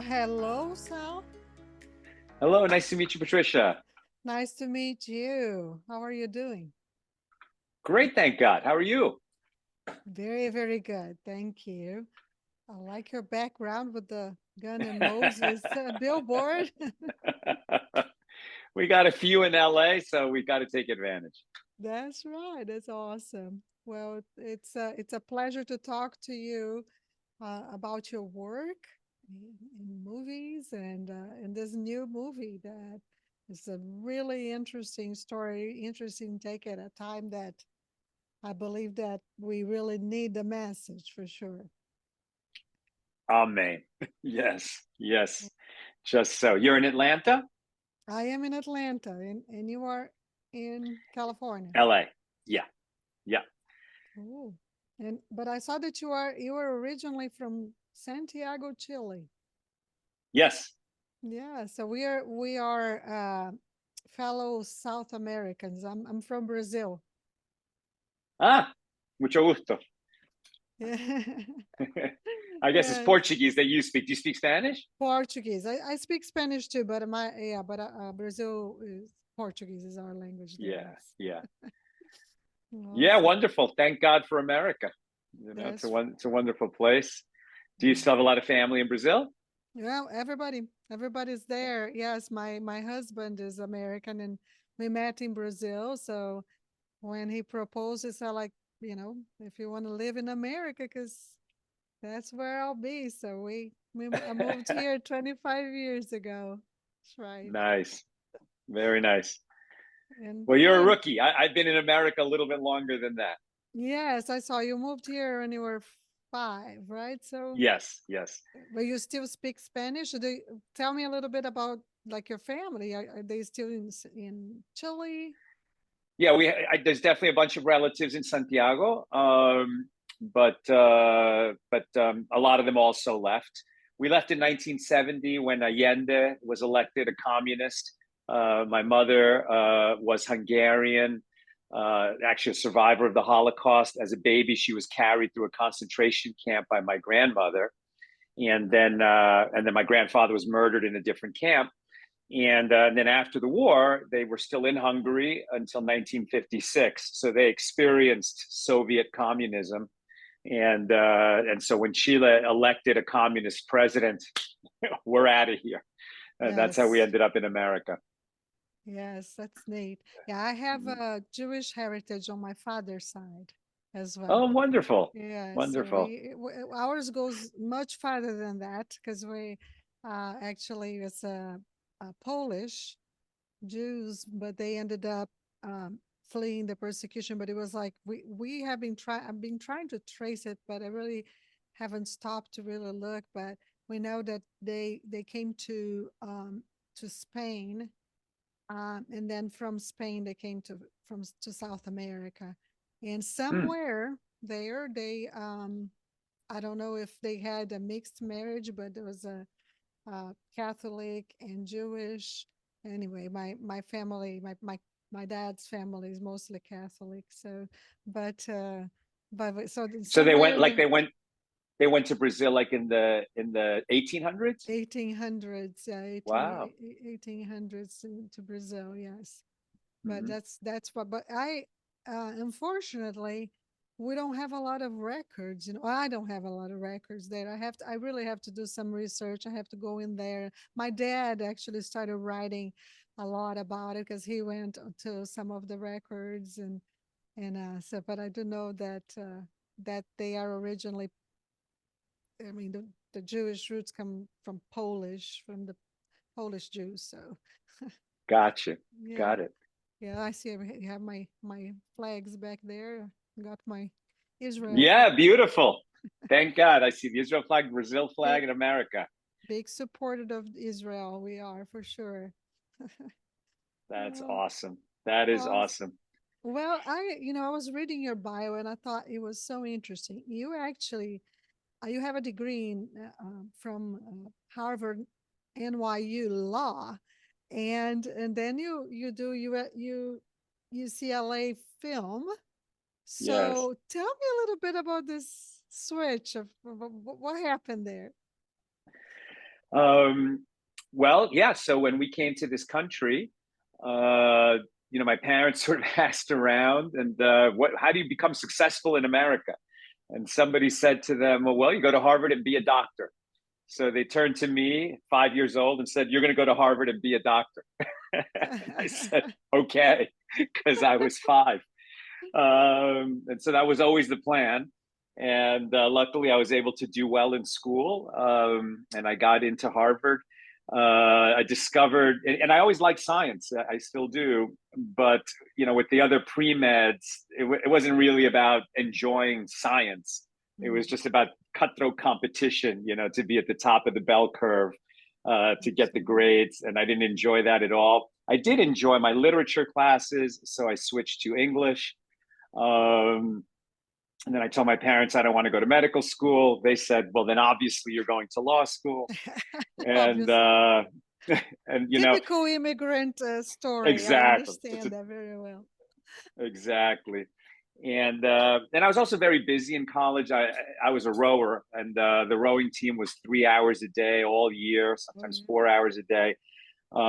Hello, Sal. Hello, nice to meet you, Patricia. Nice to meet you. How are you doing? Great, thank God. How are you? Very, very good. Thank you. I like your background with the Gun and Moses billboard. We got a few in LA, so we got to take advantage. That's right. That's awesome. Well, it's a pleasure to talk to you about your work in movies and in this new movie that is a really interesting story, interesting take at a time that I believe that we really need the message for sure. Amen. Yes, yes. Just so. You're in Atlanta? I am in Atlanta, and you are in California. LA. Yeah, yeah. Cool. And but I saw that you were originally from Santiago, Chile. Yes. Yeah, so we are fellow South Americans. I'm from Brazil. Ah, mucho gusto. Yeah. I guess it's Yes. Portuguese that you speak. Do you speak Spanish? Portuguese. I speak Spanish too, but my yeah, but Brazil is Portuguese is our language there. Yeah, Yes. yeah. Yeah, Awesome. wonderful. Thank God for America. That's It's a wonderful place. Do you yeah. still have a lot of family in Brazil? Well, everybody's there. Yes, my husband is American, and we met in Brazil. So when he proposes, I like, if you want to live in America, because that's where I'll be. So I moved here 25 years ago. That's right. Nice. Very nice. And Well, you're a yeah, rookie. I've been in America a little bit longer than that. yes, I saw you moved here when you were 5, right? So, Yes, yes. but you still speak Spanish? Tell me a little bit about like your family. Are they still in Chile? Yeah, there's definitely a bunch of relatives in Santiago, but a lot of them also left. We left in 1970 when Allende was elected a communist. My mother was Hungarian, actually a survivor of the Holocaust. As a baby, she was carried through a concentration camp by my grandmother, and then my grandfather was murdered in a different camp. And then after the war, they were still in Hungary until 1956. So they experienced Soviet communism. And so when Chile elected a communist president, we're out of here. And that's how we Yes. ended up in America. Yes, that's neat. Yeah, I have Mm-hmm. a Jewish heritage on my father's side as well. Oh, wonderful. Yeah, so Wonderful. ours goes much farther than that because we actually it's a Polish Jews, but they ended up fleeing the persecution. But it was like we have been trying. I've been trying to trace it, but I really haven't stopped to really look. But we know that they came to Spain, and then from Spain they came to South America, and Mm, somewhere there they I don't know if they had a mixed marriage, but there was a Catholic and Jewish. Anyway, my family, my dad's family is mostly Catholic. So, but so they went somewhere like the they went to Brazil like in the 1800s. 1800s, yeah, Wow. 1800s to Brazil, yes. But Mm-hmm. that's what. But I, unfortunately, we don't have a lot of records. I don't have a lot of records there. I really have to do some research. I have to go in there. My dad actually started writing a lot about it because he went to some of the records and so. But I do know that they are originally. I mean, the Jewish roots come from Polish, from the Polish Jews. So Gotcha. yeah. Got it. Yeah, I see. You have my flags back there. Got my Israel Yeah, flag. beautiful. Thank God. I see the Israel flag, Brazil Big flag, and America. big supporter of Israel. We are for sure. That's Well, awesome. That is awesome. awesome. Well, I was reading your bio and I thought it was so interesting. You actually you have a degree from Harvard, NYU Law, and then you do you UCLA film. Yes. So tell me a little bit about this switch of what happened there. Well, yeah. So when we came to this country, my parents sort of asked around, and how do you become successful in America? And somebody said to them, well, you go to Harvard and be a doctor. So they turned to me, 5 years old, and said, you're going to go to Harvard and be a doctor. And I said, okay, because I was five. And so that was always the plan. And luckily, I was able to do well in school, and I got into Harvard. I discovered, and I always liked science. I still do, but with the other pre-meds, it wasn't really about enjoying science. It was just about cutthroat competition, to be at the top of the bell curve, to get the grades, and I didn't enjoy that at all. I did enjoy my literature classes, so I switched to English. And then I told my parents I don't want to go to medical school. They said, well, then obviously you're going to law school. And and typical immigrant story. I exactly. understand that very well. Exactly. And I was also very busy in college. I was a rower, and the rowing team was 3 hours a day all year, sometimes 4 hours a day.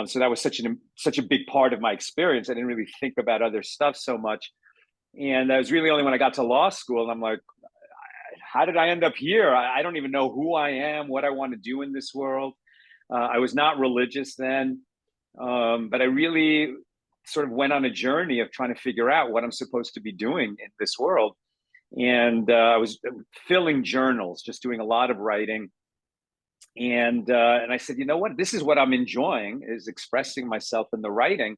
So that was such a big part of my experience. I didn't really think about other stuff so much. And that was really only when I got to law school, and I'm like, how did I end up here? I don't even know who I am, what I want to do in this world. I was not religious then, but I really sort of went on a journey of trying to figure out what I'm supposed to be doing in this world. And I was filling journals, just doing a lot of writing. And I said, you know what? This is what I'm enjoying, is expressing myself in the writing.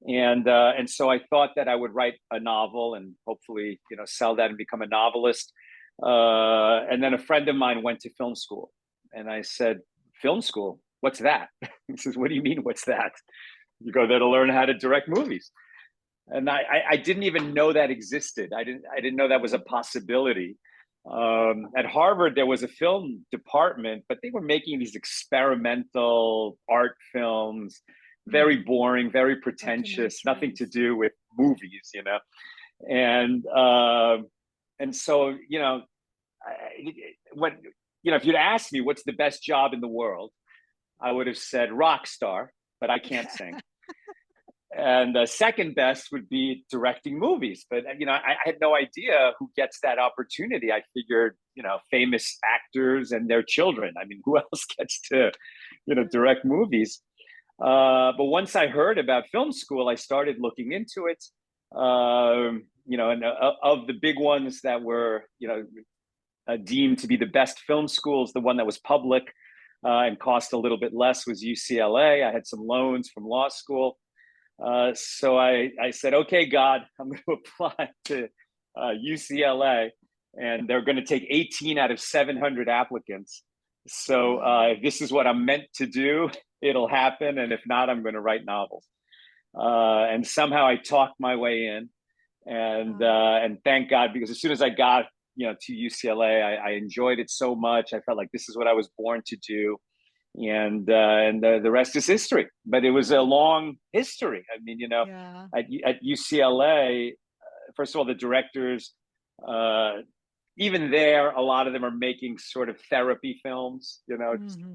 And so I thought that I would write a novel and hopefully, sell that and become a novelist. And then a friend of mine went to film school, and I said, film school? What's that? He says, what do you mean, what's that? You go there to learn how to direct movies. And I didn't even know that existed. I didn't know that was a possibility. At Harvard, there was a film department, but they were making these experimental art films, very boring, very pretentious, nothing to do with movies, and so if you'd asked me what's the best job in the world, I would have said rock star, but I can't sing. And second best would be directing movies, but I had no idea who gets that opportunity. I figured famous actors and their children. I mean, who else gets to direct movies? But once I heard about film school, I started looking into it. And of the big ones that were, deemed to be the best film schools, the one that was public and cost a little bit less was UCLA. I had some loans from law school. So I said, okay, God, I'm going to apply to UCLA, and they're going to take 18 out of 700 applicants. So if this is what I'm meant to do, it'll happen. And if not, I'm going to write novels. And somehow I talked my way in, and thank God, because as soon as I got, to UCLA, I enjoyed it so much. I felt like this is what I was born to do. And the rest is history. But it was a long history. I mean, at UCLA, first of all, the directors, even there, a lot of them are making sort of therapy films,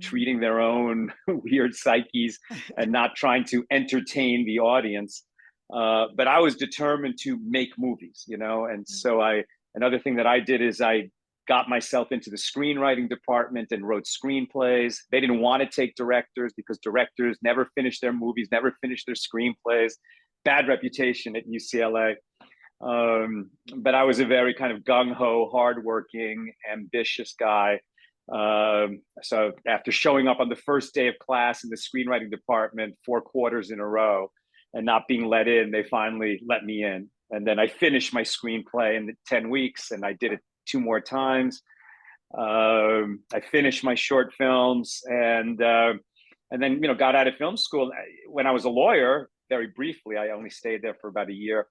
treating their own weird psyches and not trying to entertain the audience. But I was determined to make movies, and so another thing that I did is I got myself into the screenwriting department and wrote screenplays. They didn't want to take directors because directors never finish their movies, never finish their screenplays. Bad reputation at UCLA. But I was a very kind of gung-ho, hardworking, ambitious guy. So after showing up on the first day of class in the screenwriting department 4 quarters in a row and not being let in, they finally let me in. And then I finished my screenplay in 10 weeks, and I did it 2 more times. I finished my short films, and then got out of film school. When I was a lawyer, very briefly, I only stayed there for about a year.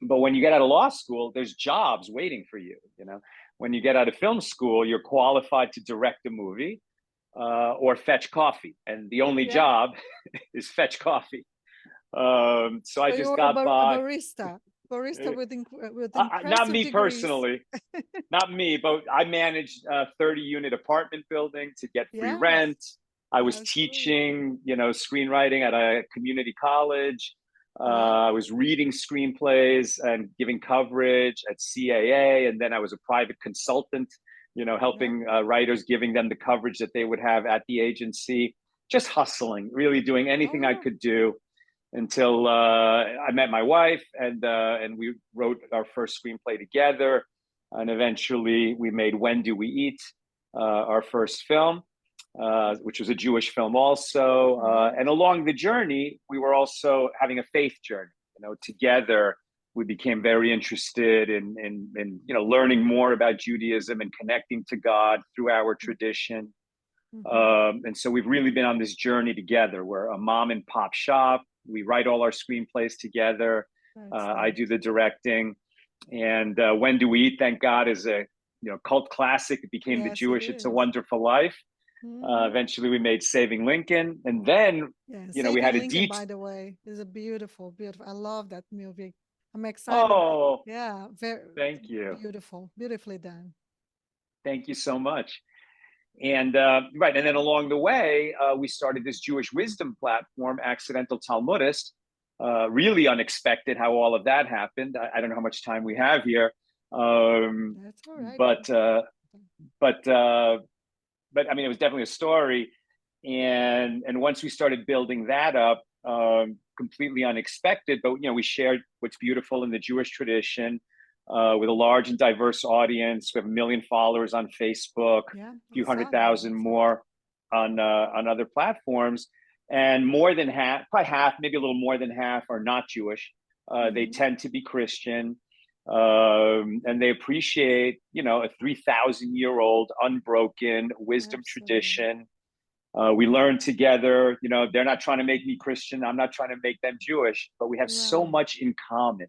But when you get out of law school, there's jobs waiting for you. When you get out of film school, you're qualified to direct a movie or fetch coffee, and the only job is fetch coffee. So I just got by. Barista with incredible not me degrees. personally. not me, but I managed a 30-unit apartment building to get free Yes, rent. I was absolutely. teaching, screenwriting at a community college. Wow. I was reading screenplays and giving coverage at CAA, and then I was a private consultant, Yeah. helping writers, giving them the coverage that they would have at the agency. Just hustling, really doing anything I Oh, could do until I met my wife, and we wrote our first screenplay together, and eventually we made When Do We Eat, our first film, which was a Jewish film also. right. And along the journey, we were also having a faith journey. Together we became very interested in learning more about Judaism and connecting to God through our tradition. Mm-hmm. And so we've really been on this journey together. We're a mom and pop shop. We write all our screenplays together. That's I nice. do the directing. And When Do We Eat, thank God, is a cult classic. It became the Yes, it Jewish It's a is. Wonderful Life. Mm-hmm. Eventually, we made Saving Lincoln, and then Yeah, we had Saving a Lincoln, deep. by the way, is a beautiful, beautiful. I love that movie. I'm excited. Oh, Yeah, very thank you, beautiful, beautifully done. thank you so much. And right, and then along the way, we started this Jewish wisdom platform, Accidental Talmudist. Really unexpected how all of that happened. I don't know how much time we have here, That's all right. but but uh, but I mean, it was definitely a story. And once we started building that up, completely unexpected. But we shared what's beautiful in the Jewish tradition with a large and diverse audience. We have 1 million followers on Facebook, Yeah, a I few saw hundred that. thousand more on other platforms, and more than half, probably half, maybe a little more than half, are not Jewish. They Mm-hmm. tend to be Christian, and they appreciate a 3,000-year-old unbroken wisdom Absolutely. tradition. We learn together. They're not trying to make me Christian. I'm not trying to make them Jewish, but we have so Right. much in common.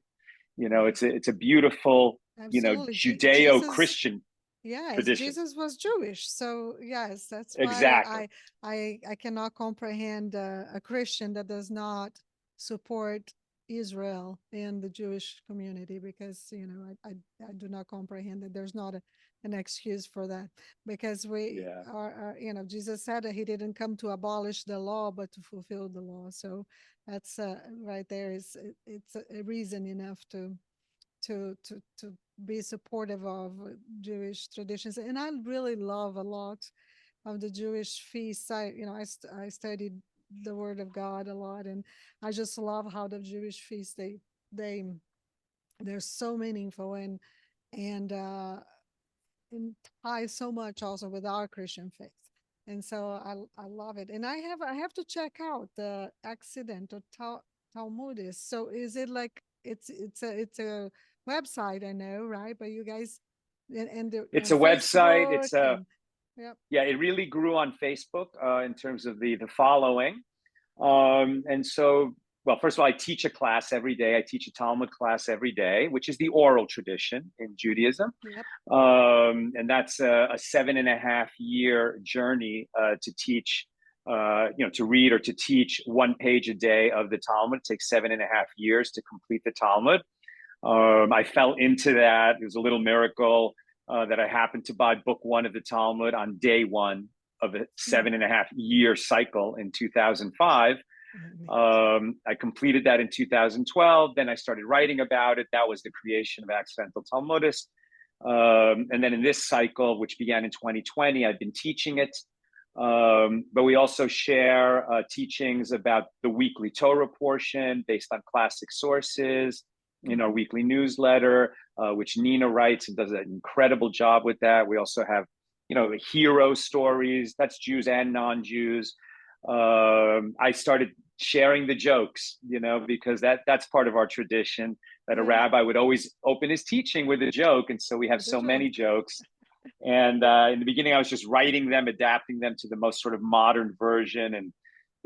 Yes, It's a beautiful, absolutely. Jesus, Judeo-Christian yes, tradition. Jesus was Jewish. So yes, that's why Exactly. I cannot comprehend a Christian that does not support Israel and the Jewish community because I do not comprehend that there's not an excuse for that because we Yeah. are Jesus said that he didn't come to abolish the law but to fulfill the law. So that's right there is it's a reason enough to be supportive of Jewish traditions. And I really love a lot of the Jewish feasts. I studied the Word of God a lot, and I just love how the Jewish feasts they they're so meaningful and tie so much also with our Christian faith. And so I love it. And I have to check out the Accidental Talmudist. So is it like it's a website, I know, right? But you guys It's on a website. Facebook It's a and yep. Yeah. It really grew on Facebook in terms of the following. And so, well, first of all, I teach a class every day. I teach a Talmud class every day, which is the oral tradition in Judaism. Yep. And that's a 7.5 year journey to teach, to read or to teach 1 page a day of the Talmud. It takes 7.5 years to complete the Talmud. I fell into that. It was a little miracle that I happened to buy book one of the Talmud on day one of a 7.5 year cycle in 2005. I completed that in 2012. Then I started writing about it. That was the creation of Accidental Talmudist. And then in this cycle, which began in 2020, I've been teaching it. But we also share teachings about the weekly Torah portion based on classic sources in our weekly newsletter, which Nina writes and does an incredible job with that. We also have, hero stories. That's Jews and non-Jews. I started sharing the jokes, because that's part of our tradition. That a Yeah, rabbi would always open his teaching with a joke, and so we have with a so joke. many jokes. And in the beginning, I was just writing them, adapting them to the most sort of modern version. And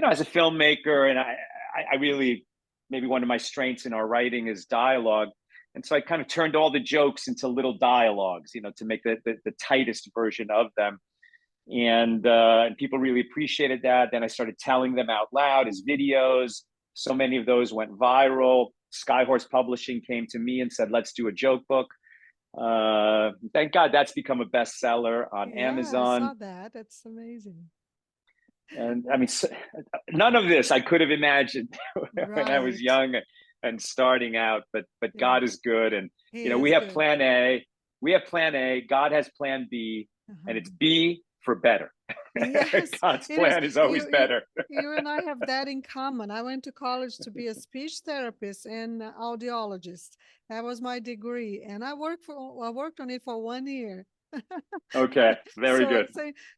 as a filmmaker, and I really, maybe one of my strengths in our writing is dialogue. And so I kind of turned all the jokes into little dialogues, to make the tightest version of them. And people really appreciated that. Then I started telling them out loud as videos. So many of ththose went viral. Skyhorse Publishing came to me and said, "Let's do a joke book." Thank God that's become a bestseller on Yeah, I saw Amazon. that. That's amazing. And I mean, none of this I could have imagined when I was Right. young and starting out. But Yeah, God is good, and he we is have good. Plan A. We have Plan A. God has Plan B, and it's Uh-huh. B for better. Yes, God's it is. plan is always better. You and I have that in common. I went to college to be a speech therapist and audiologist. That was my degree, and I worked on it for 1 year. Okay, very So good.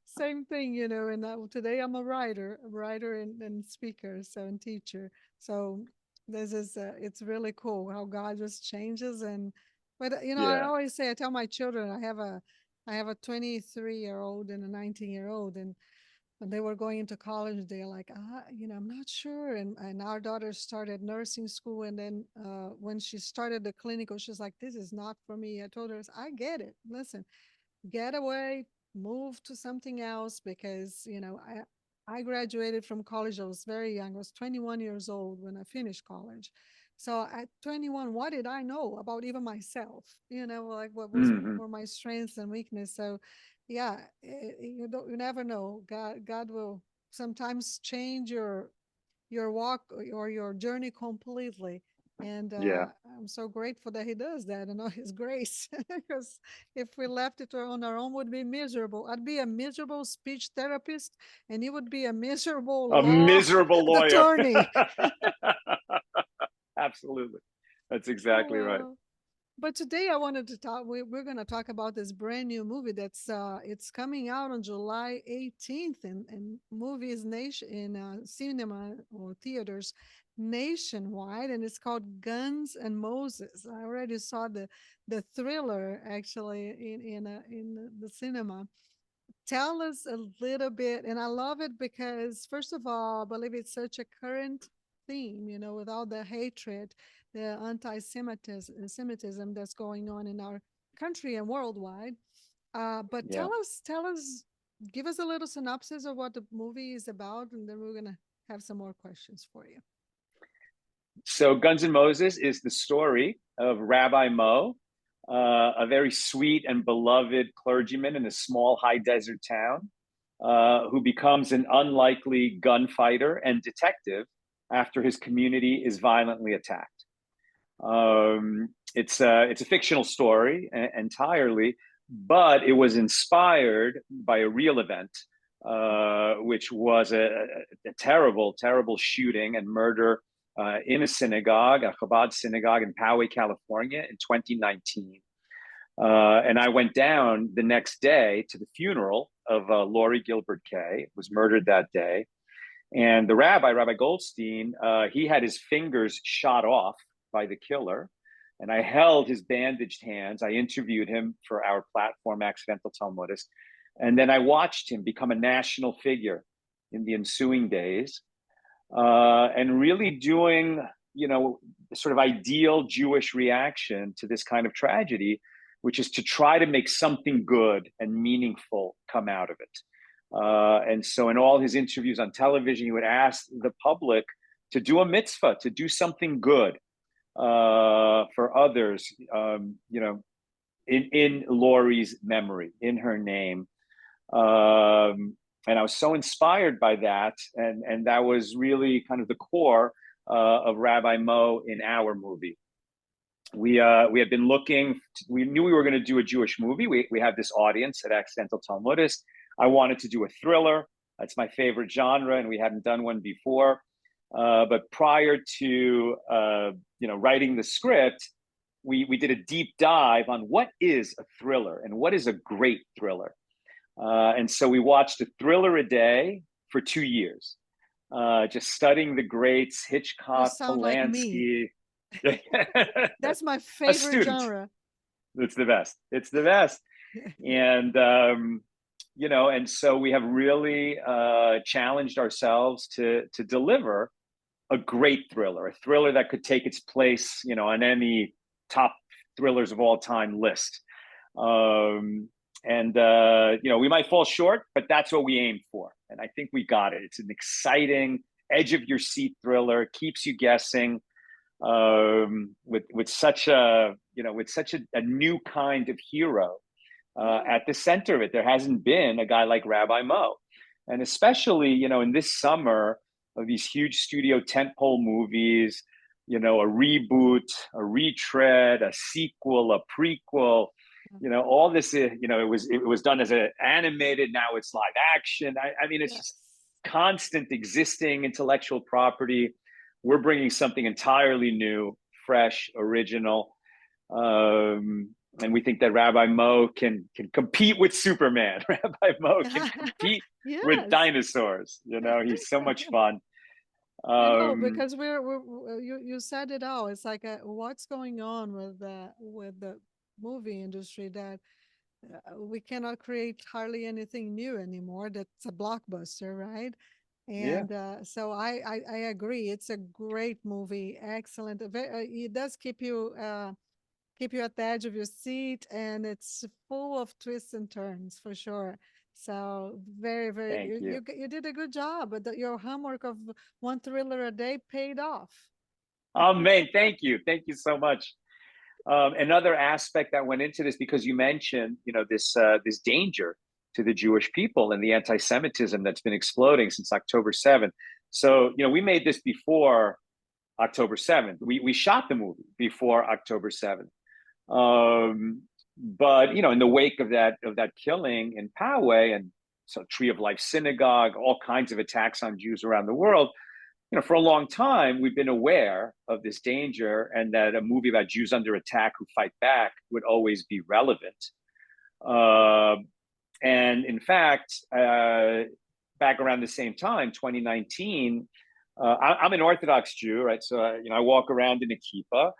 same thing, you know. And today I'm a writer and speaker, so and teacher. So this is it's really cool how God just changes. And but you know, I Yeah. always say, I tell my children, I have a 23-year-old and a 19-year-old, and when they were going into college, they're like, you know, I'm not sure. And our daughter started nursing school, and then when she started the clinical, she's like, this is not for me. I told her, I get it. Listen, get away, move to something else, because you know, I graduated from college. I was very young. I was 21 years old when I finished college. So at 21, what did I know about even myself? You know, like what was Hmm. were my strengths and weakness. So yeah, you never know. God will sometimes change your walk or your journey completely. And Yeah. I'm so grateful that he does that and all his grace. Because if we left it on our own, would be miserable. I'd be a miserable speech therapist, and you would be a miserable A law miserable lawyer. attorney. Absolutely. That's Oh exactly right. well. But today I wanted to talk. We're going to talk about this brand new movie that's it's coming out on July 18th in movies nation in cinema or theaters nationwide, and it's called Guns and Moses. I already saw the thriller actually in the cinema. Tell us a little bit, and I love it because first of all, I believe it's such a current theme, you know, with all the hatred, the anti-Semitism that's going on in our country and worldwide. But Yeah. tell us, give us a little synopsis of what the movie is about, and then we're gonna have some more questions for you. So Guns N' Moses is the story of Rabbi Mo, a very sweet and beloved clergyman in a small high desert town, who becomes an unlikely gunfighter and detective after his community is violently attacked. It's a fictional story entirely, but it was inspired by a real event, which was a terrible, terrible shooting and murder in a synagogue, a Chabad synagogue in Poway, California, in 2019. And I went down the next day to the funeral of Laurie Gilbert Kay, who was murdered that day. And the rabbi, Rabbi Goldstein, he had his fingers shot off by the killer. And I held his bandaged hands. I interviewed him for our platform, Accidental Talmudist. And then I watched him become a national figure in the ensuing days, and really doing, the sort of ideal Jewish reaction to this kind of tragedy, which is to try to make something good and meaningful come out of it. And so, in all his interviews on television, he would ask the public to do a mitzvah, to do something good for others, in Laurie's memory, in her name. And I was so inspired by that, and that was really kind of the core of Rabbi Mo in our movie. We had been looking. We knew we were going to do a Jewish movie. We have this audience at Accidental Talmudist. I wanted to do a thriller. That's my favorite genre, and we hadn't done one before. But prior to writing the script, we did a deep dive on what is a thriller and what is a great thriller. And so we watched a thriller a day for 2 years, just studying the greats, You Hitchcock, sound like me. Polanski. That's my A favorite student. genre. It's the best. It's the best. And, and so we have really challenged ourselves to deliver a great thriller, a thriller that could take its place, on any top thrillers of all time list. And we might fall short, but that's what we aim for. And I think we got it. It's an exciting, edge of your seat thriller, keeps you guessing. with such a, with such a new kind of hero at the center of it. There hasn't been a guy like Rabbi Mo. And especially, in this summer of these huge studio tentpole movies, a reboot, a retread, a sequel, a prequel, all this, it was done as an animated, now it's live action. I mean, it's just constant existing intellectual property. We're bringing something entirely new, fresh, original. And we think that Rabbi Mo can compete with Superman. Rabbi Mo can compete with dinosaurs. He's so much fun. I know, because you said it all. It's like what's going on with the movie industry, that we cannot create hardly anything new anymore. That's a blockbuster, right? And so I agree. It's a great movie, excellent. It does keep you at the edge of your seat, and it's full of twists and turns for sure. So very, very, Thank you. You did a good job. But your homework of one thriller a day paid off. Oh man, thank you so much. Another aspect that went into this, because you mentioned, this danger to the Jewish people and the anti-Semitism that's been exploding since October 7th. So, we made this before October 7th. We shot the movie before October 7th. But in the wake of that killing in Poway, and so Tree of Life Synagogue, all kinds of attacks on Jews around the world, for a long time we've been aware of this danger, and that a movie about Jews under attack who fight back would always be relevant. And in fact, back around the same time, 2019, I'm an Orthodox Jew, right? So I walk around in a kippah.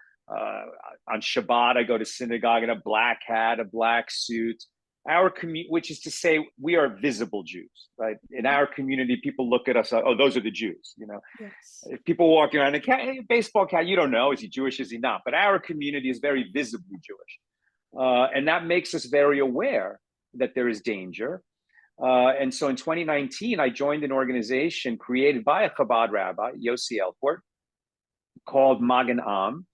On Shabbat, I go to synagogue in a black hat, a black suit. Our community, which is to say, we are visible Jews, right? In our community, people look at us, oh, those are the Jews, Yes. If people walking around a baseball cap, you don't know, is he Jewish, is he not? But our community is very visibly Jewish. And that makes us very aware that there is danger. And so in 2019, I joined an organization created by a Chabad rabbi, Yossi Elport, called Magen Am,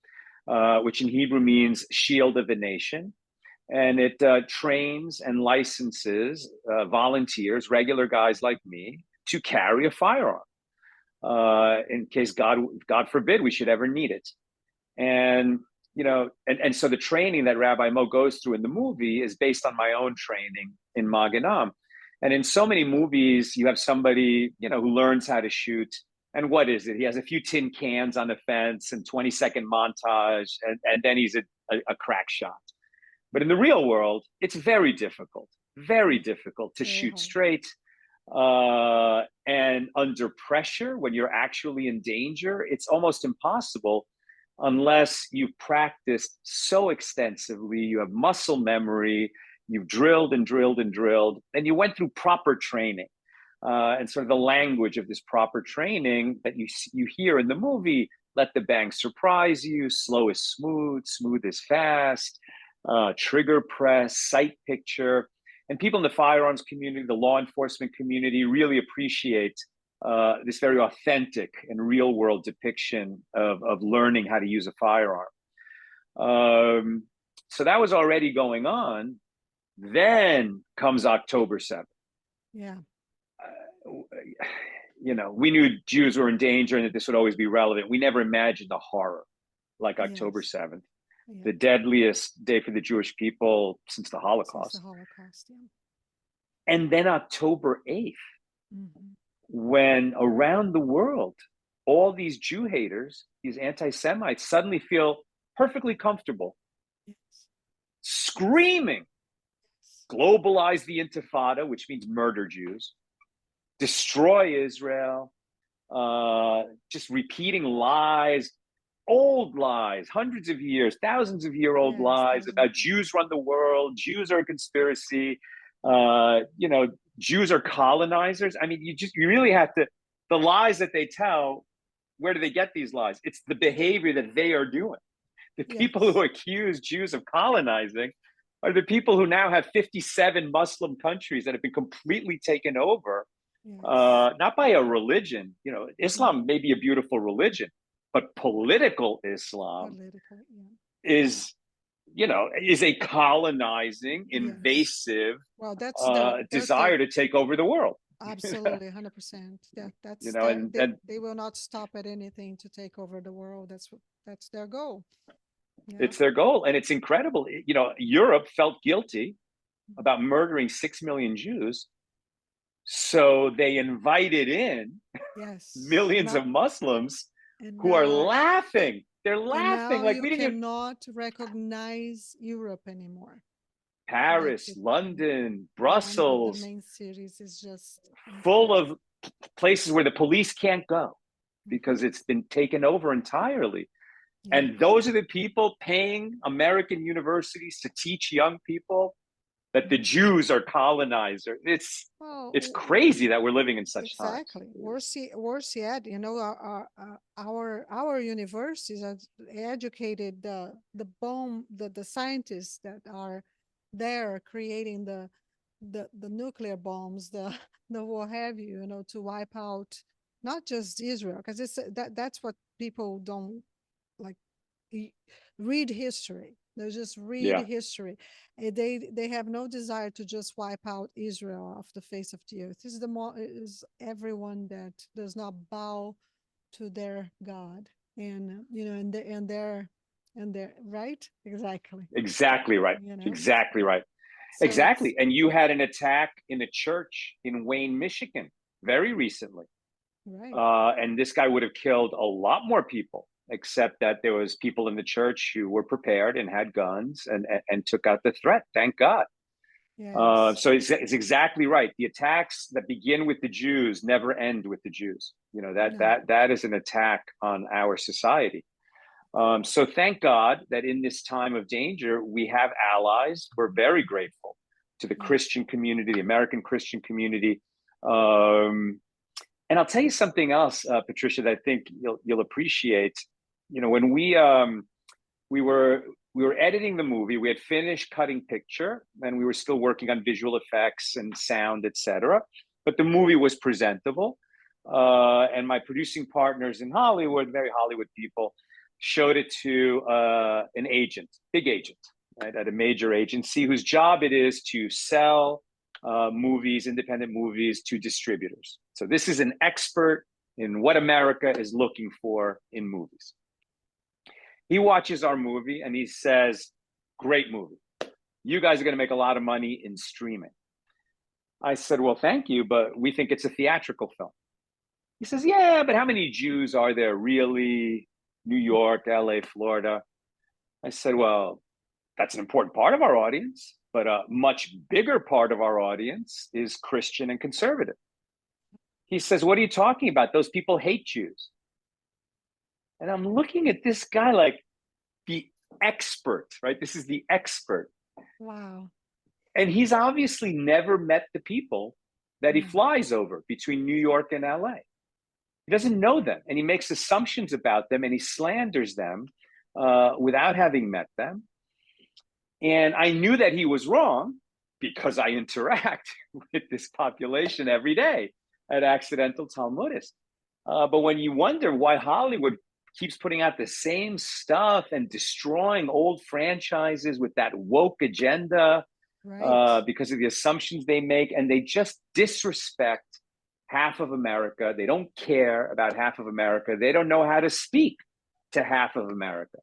which in Hebrew means shield of the nation. And it trains and licenses volunteers, regular guys like me, to carry a firearm in case God forbid we should ever need it. And and so the training that Rabbi Mo goes through in the movie is based on my own training in Magen Am. And in so many movies, you have somebody who learns how to shoot. And what is it? He has a few tin cans on the fence and 20-second montage, and then he's a crack shot. But in the real world, it's very difficult to shoot straight. And under pressure, when you're actually in danger, it's almost impossible unless you've practiced so extensively, you have muscle memory, you've drilled and drilled and drilled, and you went through proper training. And sort of the language of this proper training that you hear in the movie: let the bang surprise you, slow is smooth, smooth is fast, trigger press, sight picture. And people in the firearms community, the law enforcement community, really appreciate this very authentic and real world depiction of learning how to use a firearm. So that was already going on. Then comes October 7th. Yeah. We knew Jews were in danger and that this would always be relevant. We never imagined the horror like October 7th, the deadliest day for the Jewish people since the Holocaust. And then October 8th, when around the world, all these Jew haters, these anti-Semites, suddenly feel perfectly comfortable screaming, globalize the Intifada, which means murder Jews, destroy Israel, just repeating lies, old lies, hundreds of years, thousands of year old lies about Jews run the world, Jews are a conspiracy, Jews are colonizers. I mean, you really have to, the lies that they tell, where do they get these lies? It's the behavior that they are doing. The people who accuse Jews of colonizing are the people who now have 57 Muslim countries that have been completely taken over, not by a religion. Islam may be a beautiful religion, But political Islam Political, yeah. is, is a colonizing, Yes. invasive Well, that's desire their to take over the world. absolutely 100%. Yeah, you that's know, their and and they will not stop at anything to take over the world. That's their goal. Yeah. it's their goal, and it's incredible. Europe felt guilty about murdering 6 million Jews, so they invited in Yes. millions of Muslims And who are now laughing. They're and laughing now like you we didn't even. cannot recognize Europe anymore. That's Paris, the thing. London, One of the Brussels, main cities is just full incredible. of places where the police can't go Hmm. because it's been taken over entirely. Yeah. And those are the people paying American universities to teach young people that the Mhm. Jews are colonizers. It's Well, crazy that we're living in such times. exactly. Worse yet, our universities have educated the scientists that are there creating the nuclear bombs, the what have you, to wipe out not just Israel, because that's what people don't like y- read history. They just read Yeah, history. They have no desire to just wipe out Israel off the face of the earth. This is the more is everyone that does not bow to their God, and and their right, exactly. exactly right. You know, Exactly right. so Exactly. it's And you had an attack in a church in Wayne, Michigan, very recently. right. And this guy would have killed a lot more people, except that there was people in the church who were prepared and had guns and took out the threat. Thank God. Yes. So it's exactly right. The attacks that begin with the Jews never end with the Jews. That No. that that is an attack on our society. So thank God that in this time of danger, we have allies. We're very grateful to the Yeah. Christian community, the American Christian community. Um, and I'll tell you something else, Patricia, that I think you'll appreciate. When we were editing the movie, we had finished cutting picture, and we were still working on visual effects and sound, etc. But the movie was presentable, and my producing partners in Hollywood, very Hollywood people, showed it to an agent, big agent, right, at a major agency whose job it is to sell movies, independent movies, to distributors. So this is an expert in what America is looking for in movies. He watches our movie and he says, "Great movie. You guys are going to make a lot of money in streaming." I said, "Well, thank you, but we think it's a theatrical film." He says, "Yeah, but how many Jews are there really? New York, LA, Florida." I said, "Well, that's an important part of our audience, but a much bigger part of our audience is Christian and conservative." He says, "What are you talking about? Those people hate Jews." And I'm looking at this guy like the expert, right? This is the expert. Wow. And he's obviously never met the people that he No. flies over between New York and LA. He doesn't know them, and he makes assumptions about them, and he slanders them without having met them. And I knew that he was wrong because I interact with this population every day at Accidental Talmudist. But when you wonder why Hollywood keeps putting out the same stuff and destroying old franchises with that woke agenda, Right. because of the assumptions they make, and they just disrespect half of America. They don't care about half of America. They don't know how to speak to half of America.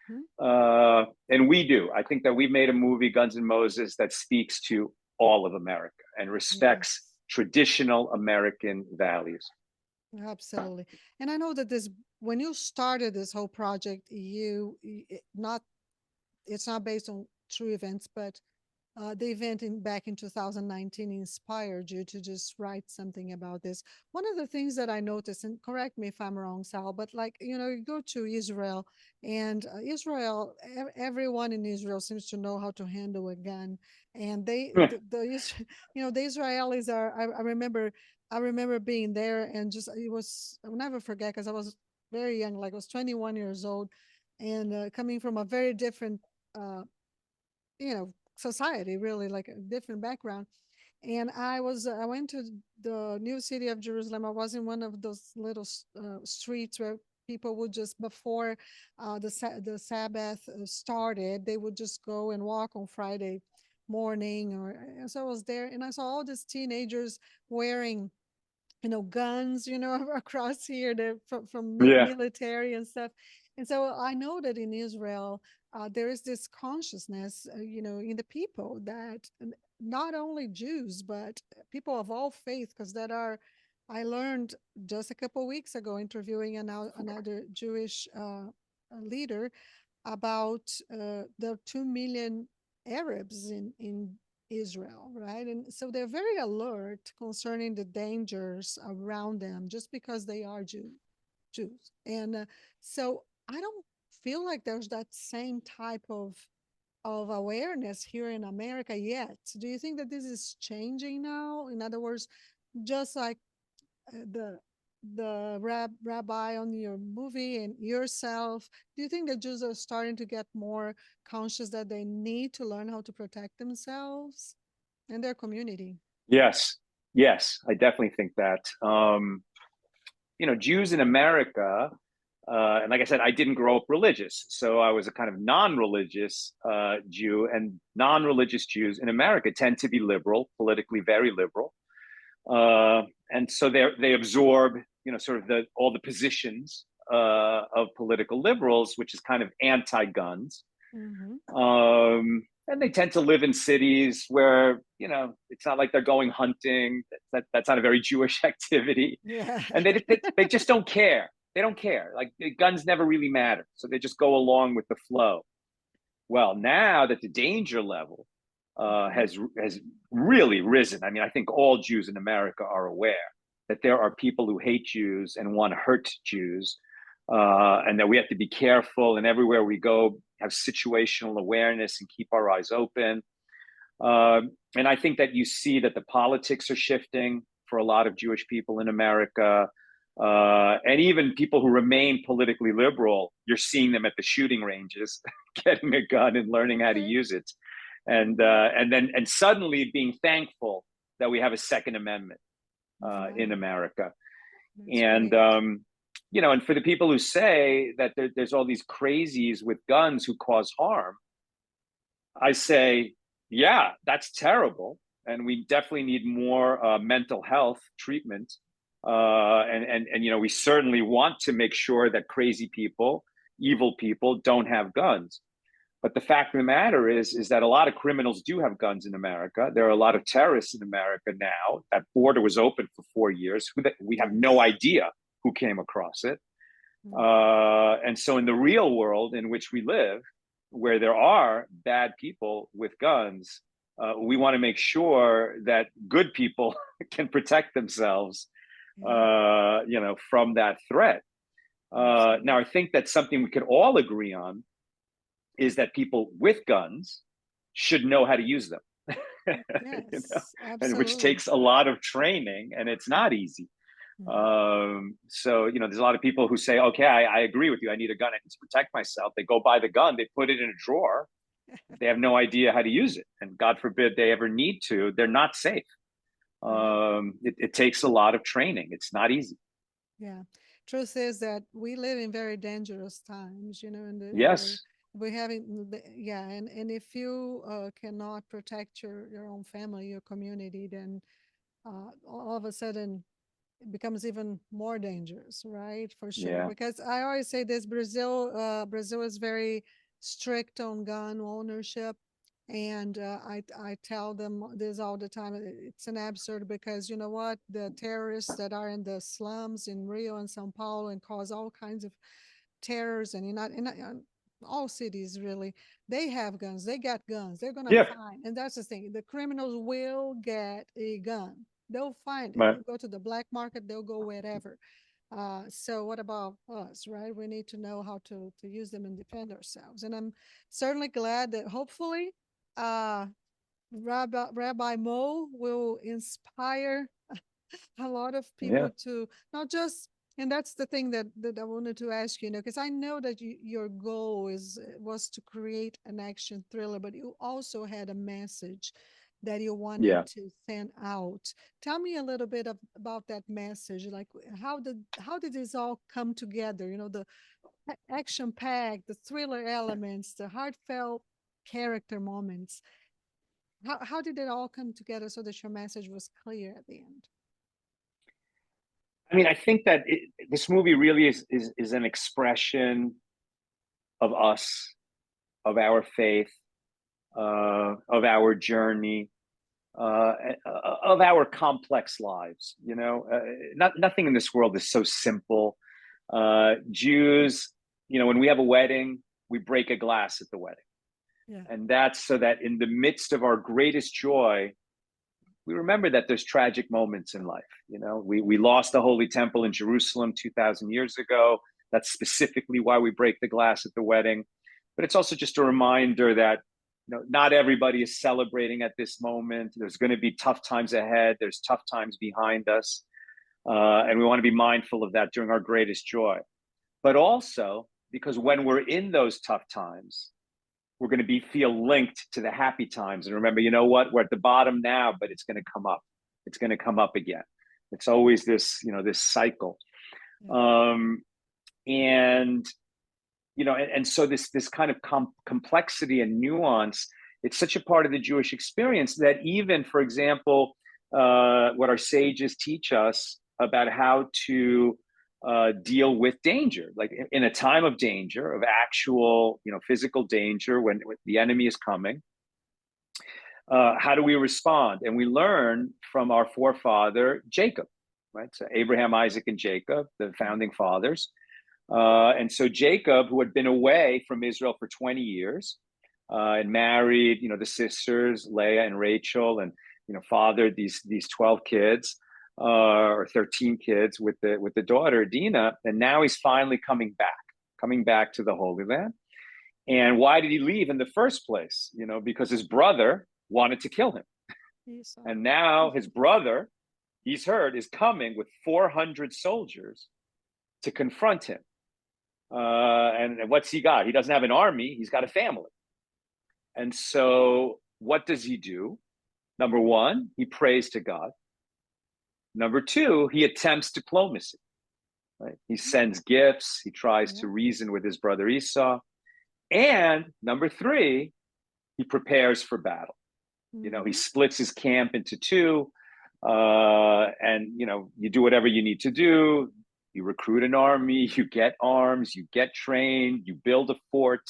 Mhm. And we do. I think that we've made a movie, Guns N' Moses, that speaks to all of America and respects Yes. traditional American values. Absolutely. And I know that this when you started this whole project, not it's not based on true events, but the event back in 2019 inspired you to just write something about this. One of the things that I noticed, and correct me if I'm wrong, Sal, but like, you go to Israel, and everyone in Israel seems to know how to handle a gun. And the Israelis are, I remember being there, and just, I'll never forget, because I was very young, like I was 21 years old, and coming from a very different, uh, society, really, like a different background. And I went to the new city of Jerusalem. I was in one of those little streets where people would just, before the Sabbath started, they would just go and walk on Friday morning. Or and so I was there, and I saw all these teenagers wearing, guns, across here, from Yeah. military and stuff. And so I know that in Israel, there is this consciousness, in the people, that not only Jews, but people of all faith, because I learned just a couple weeks ago interviewing another Jewish leader about the 2 million Arabs in Israel, right? And so they're very alert concerning the dangers around them just because they are Jews. And so I don't feel like there's that same type of awareness here in America yet. Do you think that this is changing now? In other words, just like the rabbi on your movie and yourself, do you think that Jews are starting to get more conscious that they need to learn how to protect themselves and their community? Yes. Yes. I definitely think that. Jews in America, and like I said, I didn't grow up religious. So I was a kind of non religious Jew, and non religious Jews in America tend to be liberal, politically very liberal. And so they absorb, sort of all the positions of political liberals, which is kind of anti-guns. Mm-hmm. And they tend to live in cities where, it's not like they're going hunting. That's not a very Jewish activity. Yeah. And they just don't care. They don't care. Like, the guns never really matter. So they just go along with the flow. Well, now that the danger level has really risen. I mean, I think all Jews in America are aware that there are people who hate Jews and want to hurt Jews, and that we have to be careful, and everywhere we go have situational awareness and keep our eyes open. And I think that you see that the politics are shifting for a lot of Jewish people in America. And even people who remain politically liberal, you're seeing them at the shooting ranges, getting a gun and learning how to Okay. use it, and suddenly being thankful that we have a Second Amendment in Right. America. That's And great. and for the people who say that there's all these crazies with guns who cause harm, I say, yeah, that's terrible, and we definitely need more mental health treatment. And we certainly want to make sure that crazy people, evil people, don't have guns. But the fact of the matter is that a lot of criminals do have guns in America. There are a lot of terrorists in America now. That border was open for 4 years. We have no Yes. idea who came across it. Mm. And so, in the real world in which we live, where there are bad people with guns, we want to make sure that good people can protect themselves, Yeah. from that threat. Now, I Absolutely. think that's something we could all agree on, is that people with guns should know how to use them. Yes. And which Absolutely. takes a lot of training, and it's not easy. Mm. So there's a lot of people who say, okay, I agree with you. I need a gun. I need to protect myself. They go buy the gun. They put it in a drawer. They have no idea how to use it, and God forbid they ever need to. They're not safe. Right. It takes a lot of training. It's not easy. Yeah. Truth is that we live in very dangerous times, Yes. we're having, yeah. And if you cannot protect your own family, your community, then all of a sudden it becomes even more dangerous, right? For sure. Yeah. Because I always say this: Brazil is very strict on gun ownership. And I tell them this all the time. It's an absurd, because you know what? The terrorists that are in the slums in Rio and Sao Paulo and cause all kinds of terrors, and in all cities really, they have guns. They got guns. They're gonna Yeah. find, and that's the thing. The criminals will get a gun. They'll find it. Right. They'll go to the black market. They'll go wherever. So what about us, right? We need to know how to use them and defend ourselves. And I'm certainly glad that hopefully uh, Rabbi Mo will inspire a lot of people Yeah. to not just, and that's the thing that I wanted to ask you, because I know that your goal was to create an action thriller, but you also had a message that you wanted Yeah. to send out. Tell me a little bit about that message. Like, how did this all come together? You know, the action packed, the thriller elements, the heartfelt character moments. How did it all come together so that your message was clear at the end? I mean, I think that this movie really is an expression of us, of our faith, of our journey, of our complex lives. You know, nothing in this world is so simple. Jews, you know, when we have a wedding, we break a glass at the wedding. Yeah. And that's so that in the midst of our greatest joy, we remember that there's tragic moments in life. You know, we lost the Holy Temple in Jerusalem 2,000 years ago. That's specifically why we break the glass at the wedding. But it's also just a reminder that, you know, not everybody is celebrating at this moment. There's going to be tough times ahead. There's tough times behind us. And we want to be mindful of that during our greatest joy. But also because when we're in those tough times, we're going to feel linked to the happy times. And remember, you know what? We're at the bottom now, but it's going to come up. It's going to come up again. It's always this, you know, this cycle. Yeah. And, you know, and so this kind of complexity and nuance, it's such a part of the Jewish experience that even, for example, what our sages teach us about how to deal with danger, like in a time of danger, of actual, you know, physical danger, when the enemy is coming. How do we respond? And we learn from our forefather Jacob, right? So Abraham, Isaac, and Jacob, the founding fathers. And so Jacob, who had been away from Israel for 20 years, and married, you know, the sisters Leah and Rachel, and, you know, fathered these 12 kids. Or 13 kids with the daughter Dinah, and now he's finally coming back to the Holy Land. And why did he leave in the first place? You know, because his brother wanted to kill him, and now his brother, he's heard, is coming with 400 soldiers to confront him. And what's he got? He doesn't have an army; he's got a family. And so, what does he do? Number one, he prays to God. Number two, he attempts diplomacy. Right? He sends gifts. He tries to reason with his brother Esau. And number three, he prepares for battle. You know, he splits his camp into two. And, you know, you do whatever you need to do. You recruit an army, you get arms, you get trained, you build a fort,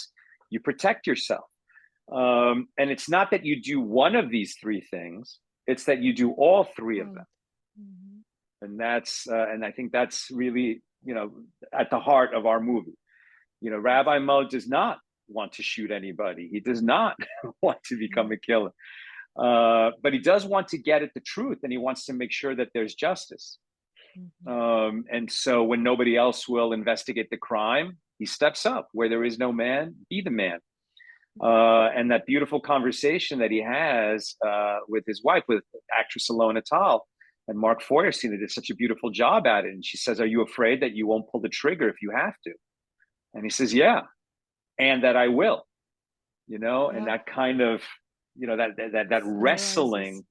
you protect yourself. And it's not that you do one of these three things, it's that you do all three of them. And and I think that's really, you know, at the heart of our movie. You know, Rabbi Mo does not want to shoot anybody. He does not want to become a killer. But he does want to get at the truth, and he wants to make sure that there's justice. And so when nobody else will investigate the crime, he steps up. Where there is no man, be the man. And that beautiful conversation that he has with his wife, with actress Alona Tal, and Mark Feuerstein did such a beautiful job at it. And she says, "Are you afraid that you won't pull the trigger if you have to?" And he says, "Yeah, and that I will." You know, and that kind of, you know, that wrestling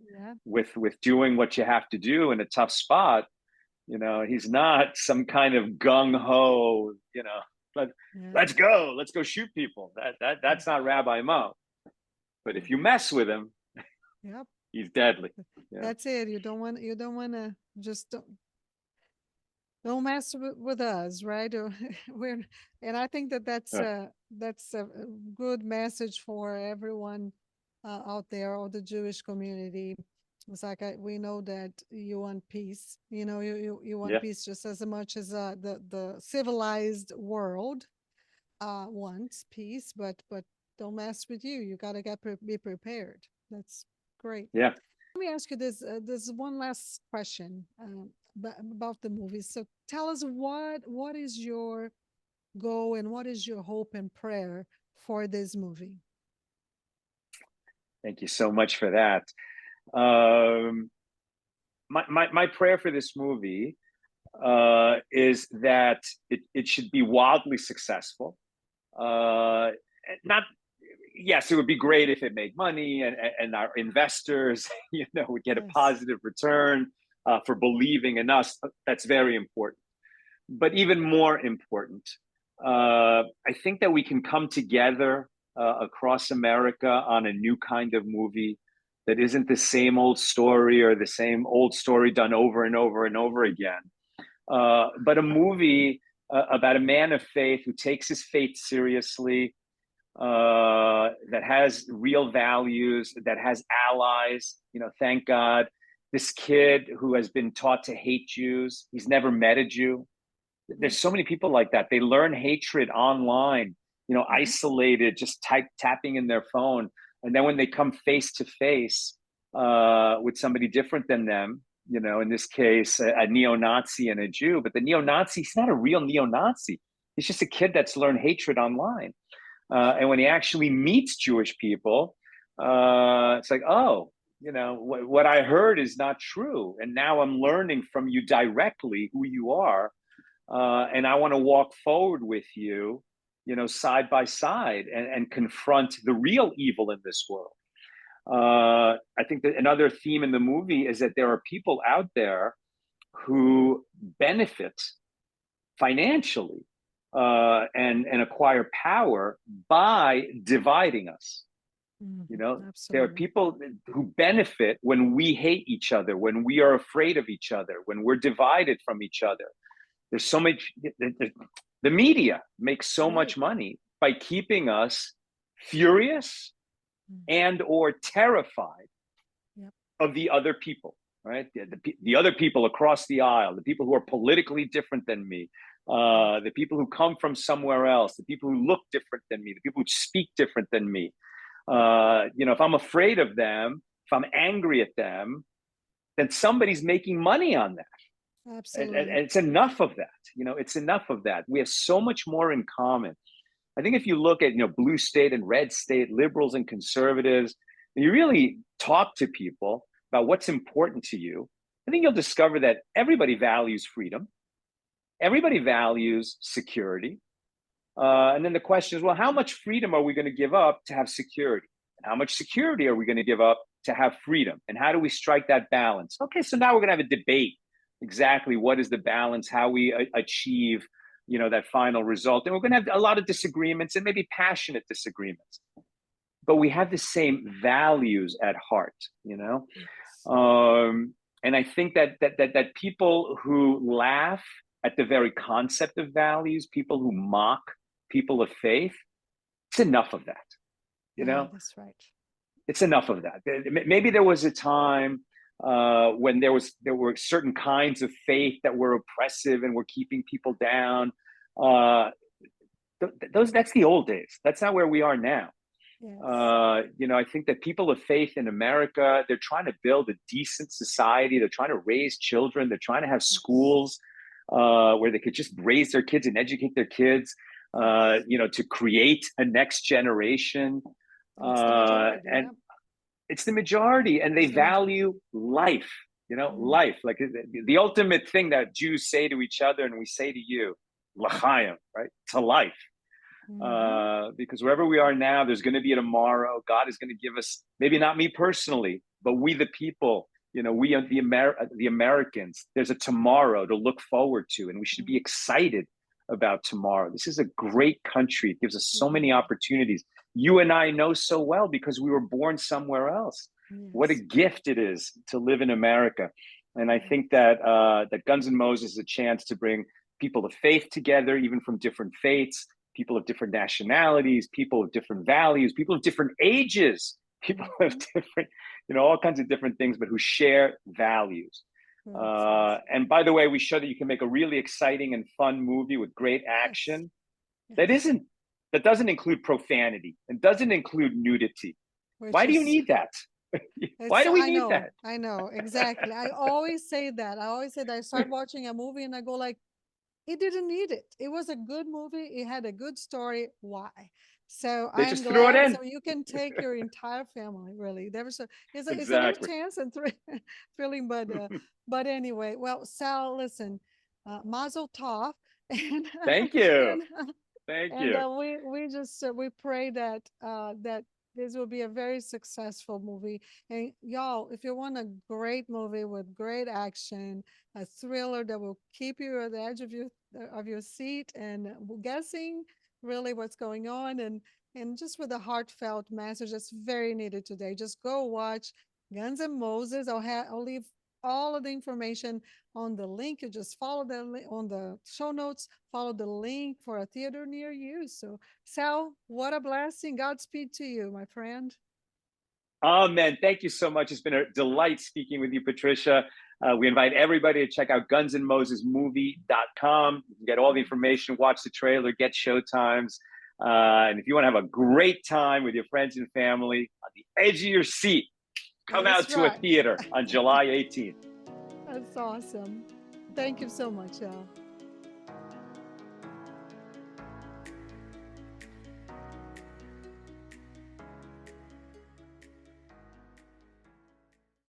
with doing what you have to do in a tough spot. You know, he's not some kind of gung ho, you know, let's go shoot people. That's not Rabbi Mo. But if you mess with him, he's deadly. That's it. You don't want to just don't mess with us, right? And I think that's a good message for everyone out there, or the Jewish community. It's like we know that you want peace. You know, you want peace just as much as the civilized world wants peace, but don't mess with you. You gotta be prepared. That's great. Yeah. Let me ask you this. There's one last question about the movie. So tell us what is your goal and what is your hope and prayer for this movie? Thank you so much for that. My prayer for this movie is that it should be wildly successful. Not, yes, it would be great if it made money and our investors, would get a Yes. positive return for believing in us. That's very important. But even more important, I think that we can come together across America on a new kind of movie that isn't the same old story or the same old story done over and over and over again, but a movie about a man of faith who takes his faith seriously, that has real values, that has allies. Thank God. This kid who has been taught to hate Jews, he's never met a Jew. There's so many people like that. They learn hatred online, isolated, just tapping in their phone. And then when they come face to face with somebody different than them, in this case, a neo-Nazi and a Jew, but the neo-Nazi, he's not a real neo-Nazi. He's just a kid that's learned hatred online. And when he actually meets Jewish people, it's like, oh, what I heard is not true. And now I'm learning from you directly who you are. And I want to walk forward with you, side by side and confront the real evil in this world. I think that another theme in the movie is that there are people out there who benefit financially and acquire power by dividing us. There are people who benefit when we hate each other, when we are afraid of each other, when we're divided from each other. There's so much, the media makes so much money by keeping us furious and or terrified of the other people, right? The other people across the aisle, the people who are politically different than me, the people who come from somewhere else, the people who look different than me, the people who speak different than me. If I'm afraid of them, if I'm angry at them, then somebody's making money on that. Absolutely. And it's enough of that. It's enough of that. We have so much more in common. I think if you look at, blue state and red state, liberals and conservatives, and you really talk to people about what's important to you, I think you'll discover that everybody values freedom. Everybody values security. And then the question is, well, how much freedom are we going to give up to have security? And how much security are we going to give up to have freedom? And how do we strike that balance? Okay, so now we're going to have a debate. Exactly what is the balance, how we achieve, that final result. And we're going to have a lot of disagreements and maybe passionate disagreements. But we have the same values at heart, and I think that people who laugh at the very concept of values, people who mock people of faith, it's enough of that. That's right. It's enough of that. Maybe there was a time when there were certain kinds of faith that were oppressive and were keeping people down. That's the old days. That's not where we are now. Yes. I think that people of faith in America, they're trying to build a decent society. They're trying to raise children. They're trying to have schools where they could just raise their kids and educate their kids, to create a next generation. And it's the majority, and they value life, life. Like the ultimate thing that Jews say to each other, and we say to you, l'chaim, right? To life. Because wherever we are now, there's going to be a tomorrow. God is going to give us, maybe not me personally, but we the people, we are the Americans. There's a tomorrow to look forward to, and we should be excited about tomorrow. This is a great country. It gives us so many opportunities. You and I know so well because we were born somewhere else. Yes. What a gift it is to live in America. And I think that that Guns N' Moses is a chance to bring people of faith together, even from different faiths, people of different nationalities, people of different values, people of different ages, people of different, all kinds of different things, but who share values. And by the way, we show that you can make a really exciting and fun movie with great action. Yes. That doesn't include profanity and doesn't include nudity. Why do you need that? Why do we need that? I know, exactly. I always say that. I start watching a movie and I go like, it didn't need it. It was a good movie. It had a good story. Why? So I'm glad. So you can take your entire family. Really, it's a little tense and thrilling, but anyway. Well, Sal, listen, Mazel Tov, and thank you. Thank And you. we just we pray that that this will be a very successful movie. And y'all, if you want a great movie with great action, a thriller that will keep you at the edge of your seat and guessing really what's going on, and just with a heartfelt message that's very needed today, just go watch Guns and Moses. I'll leave all of the information on the link. You just follow on the show notes, follow the link for a theater near you. So, Sal, what a blessing. Godspeed to you, my friend. Oh, man, thank you so much. It's been a delight speaking with you, Patricia. We invite everybody to check out gunsandmosesmovie.com. You can get all the information, watch the trailer, get showtimes. And if you want to have a great time with your friends and family on the edge of your seat, come out That's to a right. theater on July 18th. That's awesome. Thank you so much, Sal.